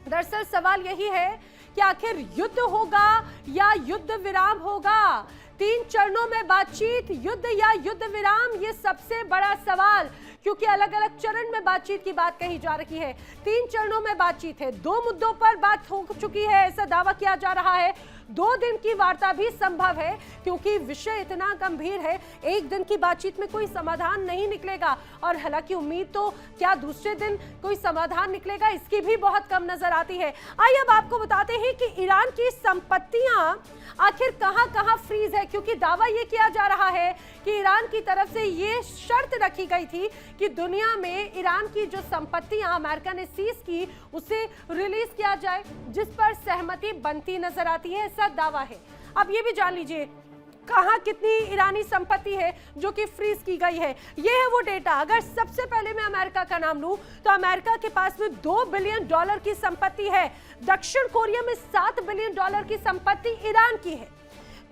दरअसल सवाल यही है कि आखिर युद्ध होगा या युद्ध विराम होगा। 3 चरणों में बातचीत, युद्ध या युद्ध विराम, ये सबसे बड़ा सवाल, क्योंकि अलग अलग चरण में बातचीत की बात कही जा रही है। 3 चरणों में बातचीत है, 2 मुद्दों पर बात हो चुकी है, ऐसा दावा किया जा रहा है। 2 दिन की वार्ता भी संभव है, क्योंकि विषय इतना गंभीर है। 1 दिन की बातचीत में कोई समाधान नहीं निकलेगा, और हालांकि उम्मीद तो क्या दूसरे दिन कोई समाधान निकलेगा, इसकी भी बहुत कम नजर आती है। आइए अब आपको बताते हैं कि ईरान की संपत्तियां आखिर कहां-कहां फ्रीज है, क्योंकि दावा यह किया जा रहा है कि ईरान की तरफ से ये शर्त रखी गई थी कि दुनिया में ईरान की जो संपत्तियां अमेरिका ने सीज की उसे रिलीज किया जाए, जिस पर सहमति बनती नजर आती है, ऐसा दावा है। अब ये भी जान लीजिए कहां कितनी ईरानी संपत्ति है जो कि फ्रीज की गई है। ये है वो डेटा। अगर सबसे पहले मैं अमेरिका का नाम लूं तो अमेरिका के पास में $2 बिलियन की संपत्ति है। दक्षिण कोरिया में $7 बिलियन की संपत्ति ईरान की है।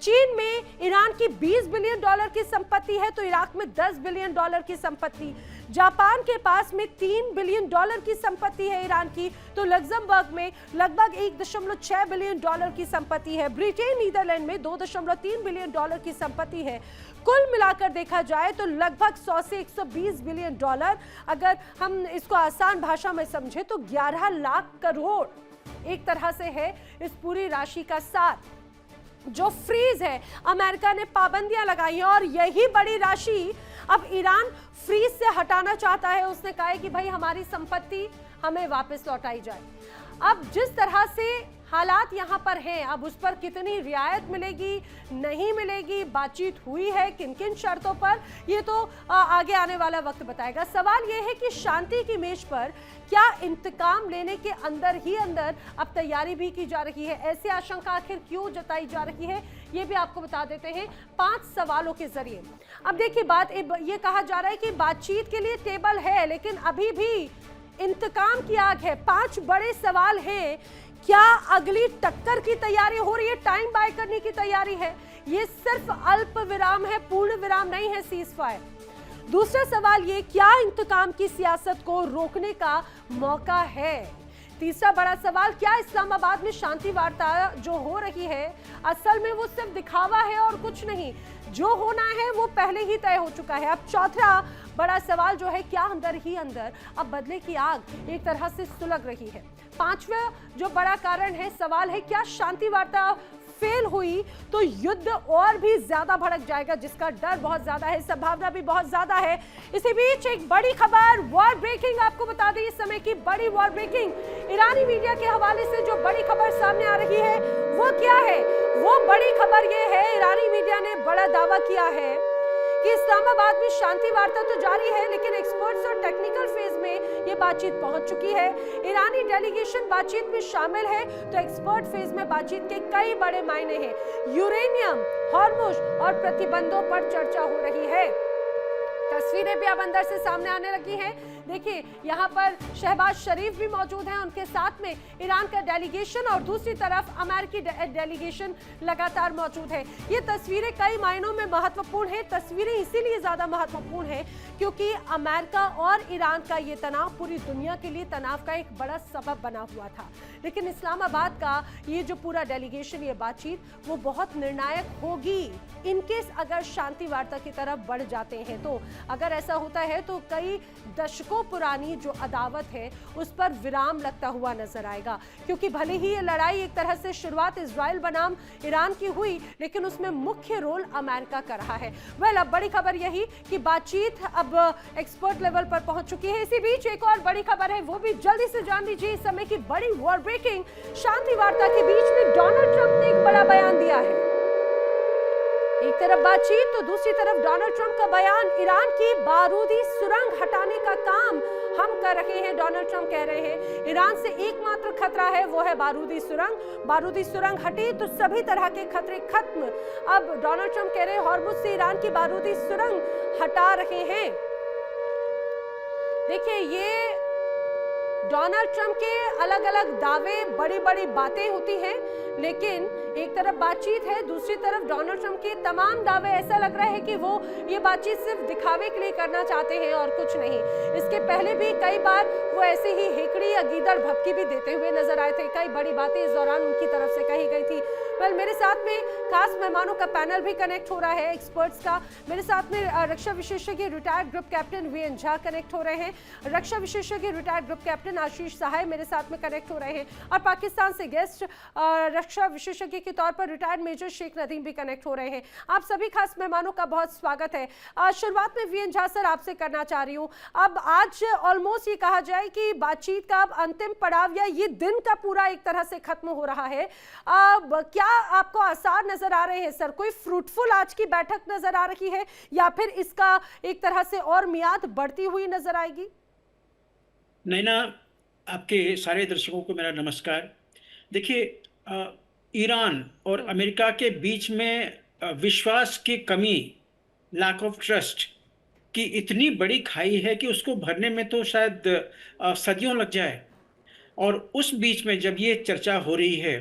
चीन में ईरान की $20 बिलियन की संपत्ति है, तो इराक में $10 बिलियन की संपत्ति। जापान के पास में $3 बिलियन की संपत्ति है ईरान की, तो लग्जमबर्ग में लगभग $1.6 बिलियन की संपत्ति है। ब्रिटेन, नीदरलैंड में $2.3 बिलियन की संपत्ति है। कुल मिलाकर देखा जाए तो लगभग 100 से 120 बिलियन डॉलर, अगर हम इसको आसान भाषा में समझे तो 11 लाख करोड़ एक तरह से है इस पूरी राशि का सार जो फ्रीज है। अमेरिका ने पाबंदियां लगाई हैं और यही बड़ी राशि अब ईरान फ्रीज से हटाना चाहता है। उसने कहा है कि भाई हमारी संपत्ति हमें वापस लौटाई जाए। अब जिस तरह से हालात यहां पर हैं, अब उस पर कितनी रियायत मिलेगी नहीं मिलेगी, बातचीत हुई है किन किन शर्तों पर, ये तो आगे आने वाला वक्त बताएगा। सवाल ये है कि शांति की मेज पर क्या इंतकाम लेने के अंदर ही अंदर अब तैयारी भी की जा रही है? ऐसी आशंका आखिर क्यों जताई जा रही है, ये भी आपको बता देते हैं 5 सवालों के जरिए। अब देखिए, बात ये कहा जा रहा है कि बातचीत के लिए टेबल है, लेकिन अभी भी इंतकाम की आग है। 5 बड़े सवाल हैं। क्या अगली टक्कर की तैयारी हो रही है, टाइम बाय करने की तैयारी है? ये सिर्फ अल्प विराम है, पूर्ण विराम नहीं है, सीज फायर। दूसरा सवाल ये, क्या इंतकाम की सियासत को रोकने का मौका है? तीसरा बड़ा सवाल, क्या इस्लामाबाद में शांति वार्ता जो हो रही है असल में वो सिर्फ दिखावा है और कुछ नहीं, जो होना है वो पहले ही तय हो चुका है? अब चौथा बड़ा सवाल जो है, क्या अंदर ही अंदर अब बदले की आग एक तरह से सुलग रही है? पांचवा जो बड़ा कारण है, सवाल है, क्या शांति वार्ता फेल हुई तो युद्ध और भी ज्यादा भड़क जाएगा, जिसका डर बहुत ज्यादा है, संभावना भी बहुत ज्यादा है। इसी बीच एक बड़ी खबर, वॉर ब्रेकिंग, आपको बता दें इस समय की बड़ी वॉर ब्रेकिंग, ईरानी मीडिया के हवाले से जो बड़ी खबर सामने आ रही है वो क्या है? वो बड़ी खबर ये है, ईरानी मीडिया ने बड़ा दावा किया है कि इस्लामाबाद में शांति वार्ता तो जारी है, लेकिन एक्सपर्ट्स और टेक्निकल फेज में ये बातचीत पहुंच चुकी है। ईरानी डेलीगेशन बातचीत में शामिल है, तो एक्सपर्ट फेज में बातचीत के कई बड़े मायने हैं। यूरेनियम, हॉर्मुज और प्रतिबंधों पर चर्चा हो रही है। तस्वीरें भी अब अंदर से सामने आने लगी हैं। देखिए, यहाँ पर शहबाज शरीफ भी मौजूद हैं, उनके साथ में ईरान का डेलीगेशन और दूसरी तरफ अमेरिकी डेलीगेशन लगातार मौजूद है। ये तस्वीरें कई मायनों में महत्वपूर्ण है। तस्वीरें इसीलिए ज्यादा महत्वपूर्ण है क्योंकि अमेरिका और ईरान का ये तनाव पूरी दुनिया के लिए तनाव का एक बड़ा सबब बना हुआ था। लेकिन इस्लामाबाद का ये जो पूरा डेलीगेशन, ये बातचीत, वो बहुत निर्णायक होगी इनकेस अगर शांति वार्ता की तरफ बढ़ जाते हैं। तो अगर ऐसा होता है तो कई दशकों पुरानी जो अदावत है उस पर विराम लगता हुआ नजर आएगा, क्योंकि भले ही ये लड़ाई एक तरह से शुरुआत इजराइल बनाम ईरान की हुई, लेकिन उसमें मुख्य रोल अमेरिका कर रहा है। अब बड़ी खबर यही कि बातचीत अब एक्सपर्ट लेवल पर पहुंच चुकी है। इसी बीच एक और बड़ी खबर है, वो भी जल्दी से जान लीजिए। इस समय की बड़ी वॉर ब्रेकिंग, शांति वार्ता के बीच में डोनाल्ड ट्रंप ने एक बड़ा बयान दिया है। एक तरफ बातचीत तो दूसरी तरफ डोनाल्ड ट्रंप का बयान, ईरान की बारूदी सुरंग हटाने का काम हम कर रहे हैं। डोनाल्ड ट्रंप कह रहे हैं ईरान से एकमात्र खतरा है, वो है बारूदी सुरंग। बारूदी सुरंग हटी तो सभी तरह के खतरे खत्म। अब डोनाल्ड ट्रंप कह रहे हैं हॉर्मुज से ईरान की बारूदी सुरंग हटा रहे हैं। देखिए, ये डोनाल्ड ट्रंप के अलग अलग दावे, बड़ी बड़ी बातें होती हैं, लेकिन एक तरफ बातचीत है, दूसरी तरफ डोनाल्ड ट्रंप के तमाम दावे। ऐसा लग रहा है कि वो ये बातचीत सिर्फ दिखावे के लिए करना चाहते हैं और कुछ नहीं। इसके पहले भी कई बार वो ऐसे ही हेकड़ी या गीदड़ भभकी भी देते हुए नजर आए थे। कई बड़ी बातें इस दौरान उनकी तरफ से कही गई थी। वेल, मेरे साथ में खास मेहमानों का पैनल भी कनेक्ट हो रहा है, एक्सपर्ट्स का। मेरे साथ में रक्षा विशेषज्ञ retired group captain V N Jha connect हो रहे हैं, रक्षा विशेषज्ञ retired group captain Ashish Sahay मेरे साथ में कनेक्ट हो रहे हैं, और पाकिस्तान से गेस्ट रक्षा विशेषज्ञ के तौर पर रिटायर्ड मेजर शेख नदीम भी कनेक्ट हो रहे हैं। आप सभी खास मेहमानों का बहुत स्वागत है। शुरुआत में वीएन झा सर आपसे करना चाह रही हूँ। अब आज ऑलमोस्ट ये कहा जाए कि बातचीत का अब अंतिम पड़ाव या ये दिन का पूरा एक तरह से खत्म हो रहा है। क्या आपको आसार नजर आ रहे हैं सर? कोई फ्रूटफुल आज की बैठक नजर आ रही है या फिर इसका एक तरह से और मियाद बढ़ती हुई नजर आएगी? नैना, आपके सारे दर्शकों को मेरा नमस्कार। देखिए, ईरान और अमेरिका के बीच में विश्वास की कमी, लैक ऑफ ट्रस्ट की इतनी बड़ी खाई है कि उसको भरने में तो शायद सदियों लग जाए। और उस बीच में जब ये चर्चा हो रही है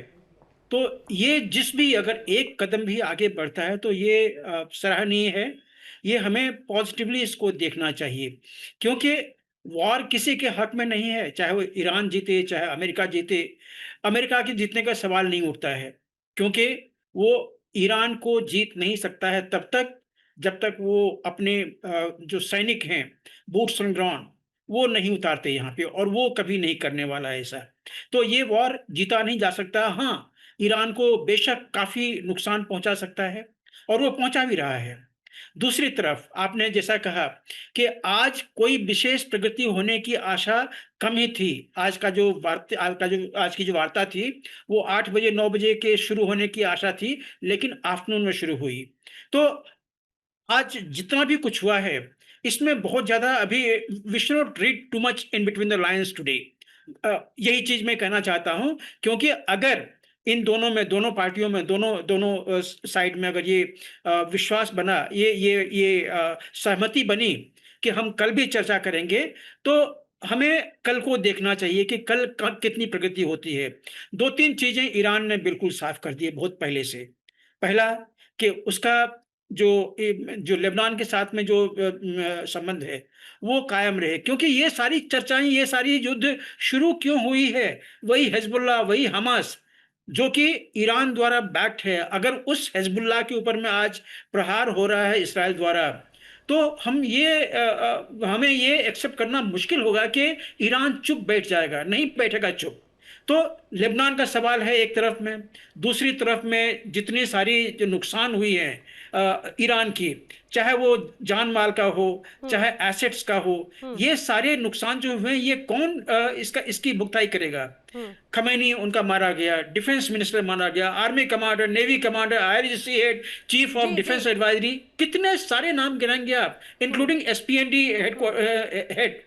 तो ये जिस भी अगर एक कदम भी आगे बढ़ता है तो ये सराहनीय है। ये हमें पॉजिटिवली इसको देखना चाहिए, क्योंकि वॉर किसी के हक में नहीं है, चाहे वो ईरान जीते चाहे अमेरिका जीते। अमेरिका के जीतने का सवाल नहीं उठता है, क्योंकि वो ईरान को जीत नहीं सकता है तब तक जब तक वो अपने जो सैनिक हैं, बूट्स ऑन ग्राउंड, वो नहीं उतारते यहाँ पे, और वो कभी नहीं करने वाला है ऐसा। तो ये वॉर जीता नहीं जा सकता। हाँ, ईरान को बेशक काफी नुकसान पहुंचा सकता है और वो पहुंचा भी रहा है। दूसरी तरफ आपने जैसा कहा कि आज कोई विशेष प्रगति होने की आशा कम ही थी। आज की जो वार्ता थी वो 8 बजे 9 बजे के शुरू होने की आशा थी, लेकिन आफ्टरनून में शुरू हुई। तो आज जितना भी कुछ हुआ है इसमें बहुत ज्यादा अभी we should not read too much in between the lines today. यही चीज मैं कहना चाहता हूं, क्योंकि अगर इन दोनों में, दोनों पार्टियों में, दोनों दोनों साइड में अगर ये विश्वास बना, ये सहमति बनी कि हम कल भी चर्चा करेंगे, तो हमें कल को देखना चाहिए कि कल कितनी प्रगति होती है। 2-3 चीजें ईरान ने बिल्कुल साफ कर दी है बहुत पहले से। पहला कि उसका जो लेबनान के साथ में जो संबंध है वो कायम रहे, क्योंकि ये सारी चर्चाएं, ये सारी युद्ध शुरू क्यों हुई है? वही हिजबुल्लाह, वही हमास जो कि ईरान द्वारा बैक्ड है। अगर उस हिजबुल्लाह के ऊपर में आज प्रहार हो रहा है इसराइल द्वारा, तो हमें ये एक्सेप्ट करना मुश्किल होगा कि ईरान चुप बैठ जाएगा। नहीं बैठेगा चुप। तो लेबनान का सवाल है एक तरफ में, दूसरी तरफ में जितनी सारी जो नुकसान हुई है ईरान की, चाहे वो जान माल का हो चाहे एसेट्स का हो, ये सारे नुकसान जो हुए ये कौन इसकी भुगताई करेगा? खमैनी उनका मारा गया, डिफेंस मिनिस्टर मारा गया, army commander, navy commander, IRGC head, chief of defence advisory, कितने सारे नाम गिनाएंगे आप, इंक्लूडिंग एसपीएनडी हेड।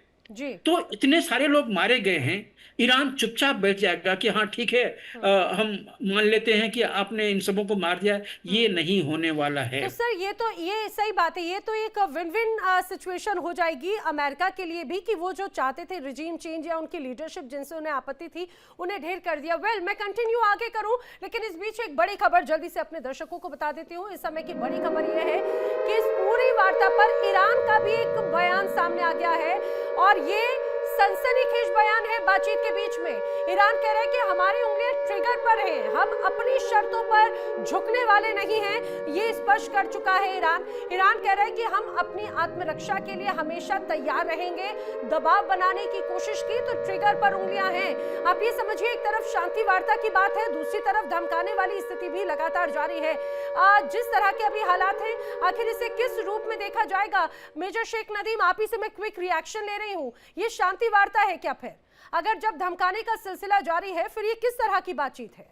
तो इतने सारे लोग मारे गए हैं। ईरान चुपचाप बैठ जाएगा कि हाँ ठीक है, हम मान लेते हैं कि आपने इन सबों को मार दिया? ये नहीं होने वाला है। तो सर ये सही बात है, ये तो एक विन विन सिचुएशन हो जाएगी अमेरिका के लिए भी कि वो जो चाहते थे रिजीम चेंज या उनकी लीडरशिप जिनसे उन्हें आपत्ति थी उन्हें ढेर कर दिया। वेल, मैं कंटिन्यू आगे करूं, लेकिन इस बीच एक बड़ी खबर जल्दी से अपने दर्शकों को बता देती हूँ। इस समय की बड़ी खबर यह है कि इस पूरी वार्ता पर ईरान का भी एक बयान सामने आ गया है, और ये सनसनीखेज बयान है बातचीत के बीच में। ईरान कह रहा है कि हमारी उंगलियां ट्रिगर पर हैं, हम अपनी शर्तों पर झुकने वाले नहीं हैं, ये स्पष्ट कर चुका है ईरान। ईरान कह रहा है कि हम अपनी आत्मरक्षा के लिए हमेशा तैयार रहेंगे। दबाव बनाने की कोशिश की तो ट्रिगर पर उंगलियां हैं। आप ये समझिए, एक तरफ शांति वार्ता की बात है, दूसरी तरफ धमकाने वाली स्थिति भी लगातार जारी है। जिस तरह के अभी हालात हैं, आखिर इसे किस रूप में देखा जाएगा? मेजर शेख नदीम, आप ही से मैं क्विक रिएक्शन ले रही हूँ। ये शांति वार्ता है क्या? फिर अगर जब धमकाने का सिलसिला जारी है, फिर ये किस तरह की बातचीत है?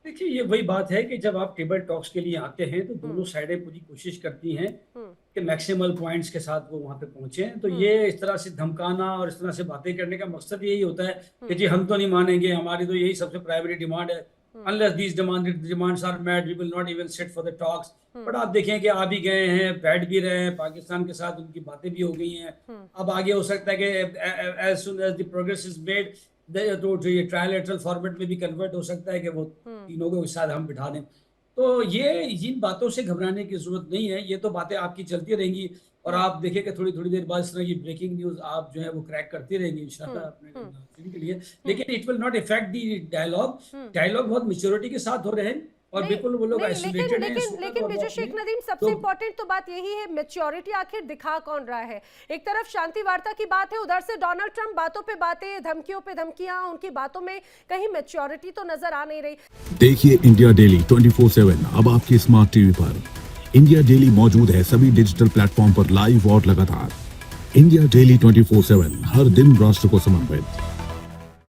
देखिए, ये वही बात है कि जब आप टेबल टॉक्स के लिए आते हैं तो दोनों साइडें पूरी कोशिश करती हैं कि मैक्सिमल पॉइंट्स के साथ वो वहां पे पहुंचे। तो ये इस तरह से धमकाना और इस तरह से बातें करने का मकसद यही होता है कि जी हम तो नहीं मानेंगे, हमारी तो यही सबसे प्राइमरी डिमांड है, unless these demands are met we will not even sit for the talks. But आप देखें कि आ भी गए हैं, बैठ भी रहे हैं, पाकिस्तान के साथ उनकी बातें भी हो गई हैं। अब आगे हो सकता है कि as soon as the progress is made तो जो ये ट्रायलैटरल फॉर्मेट में भी कन्वर्ट हो सकता है कि वो तीनों को एक साथ हम बिठा दें। तो ये इन बातों से घबराने की जरूरत नहीं है, ये तो बातें आपकी चलती रहेंगी और आप देखिए कि थोड़ी थोड़ी देर बाद इस तरह की ब्रेकिंग न्यूज आप जो है वो क्रैक करती रहेंगी इंशाल्लाह अपने नाज़रीन के लिए। लेकिन it will not effect the dialogue. Dialogue बहुत मैच्योरिटी के साथ हो रहे हैं और बिल्कुल वो लोग आइसोलेटेड हैं। लेकिन विजय शेख नदीम, सबसे इंपॉर्टेंट तो बात यही है, मैच्योरिटी आखिर दिखा कौन रहा है? एक तरफ शांति वार्ता की बात है, उधर से डोनाल्ड ट्रंप बातों पे बातें, धमकियों पे धमकियां, उनकी बातों में कहीं मैच्योरिटी तो नजर आ नहीं रही। देखिए इंडिया डेली 24/7 अब आपकी स्मार्ट टीवी पर। इंडिया डेली मौजूद है सभी डिजिटल प्लेटफॉर्म पर लाइव और लगातार। इंडिया डेली 24/7 हर दिन राष्ट्र को समर्पित।